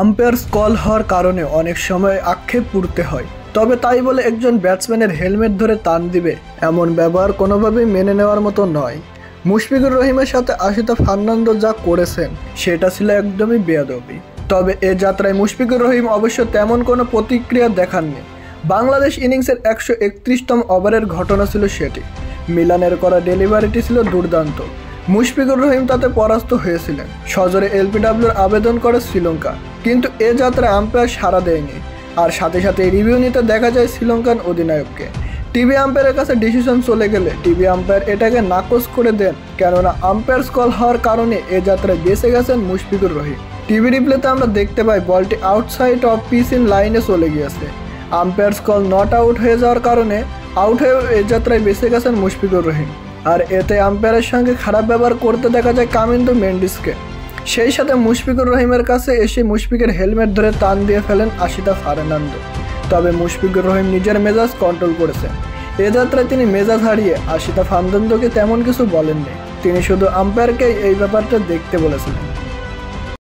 Umpires call হওয়ার কারণে অনেক সময় আক্ষেপ পুড়তে হয়, তবে তাই বলে একজন ব্যাটসম্যানের হেলমেট ধরে টান দিবে এমন ব্যবহার কোনোভাবেই মেনে নেওয়ার মতো নয়। মুশফিকুর রহিমের সাথে আশিতা ফার্নান্দো যা করেছেন সেটা ছিল একদমই বেয়াদবি। তবে এ যাত্রায় মুশফিকুর রহিম অবশ্য তেমন কোনো প্রতিক্রিয়া দেখাননি। বাংলাদেশ ইনিংসের 131তম ওভারের ঘটনা ছিল সেটি। মিলানের করা ডেলিভারিটি ছিল দুর্দান্ত। মুশফিকুর রহিম তাতে পরাস্ত হয়েছিলেন। সজোরে এলবিডব্লিউর আবেদন করে শ্রীলঙ্কা, কিন্তু এ যাত্রায় আম্পায়ার সাড়া দেয়নি। আর সাথে সাথে রিভিউ নিতে দেখা যায় শ্রীলঙ্কান অধিনায়ককে। টিভি আম্পায়ারের কাছে ডিসিশন চলে গেলে টিভি আম্পায়ার এটাকে নাকচ করে দেন, কেননা আম্পায়ার্স কল হওয়ার কারণে এ যাত্রায় বেঁচে গেছেন মুশফিকুর রহিম। টিভি রিপ্লেতে আমরা দেখতে পাই বলটি আউটসাইড অফ পিচ ইন লাইনে চলে গিয়েছে। আম্পায়ার্স কল নট আউট হয়ে যাওয়ার কারণে আউট হয়ে এ যাত্রায় বেঁচে গেছেন মুশফিকুর রহিম। আর এতে আম্পায়ারের সঙ্গে খারাপ ব্যবহার করতে দেখা যায় কামিন্দু মেন্ডিসকে। সেই সাথে মুশফিকুর রহিমের কাছে এসে মুশফিকের হেলমেট ধরে টান দিয়ে ফেলেন আশিতা ফার্নান্দো। তবে মুশফিকুর রহিম নিজের মেজাজ কন্ট্রোল করেছেন। এ যাত্রায় তিনি মেজাজ হারিয়ে আশিতা ফার্নান্দোকে তেমন কিছু বলেননি, তিনি শুধু আম্পায়ারকেই এই ব্যাপারটা দেখতে বলেছিলেন।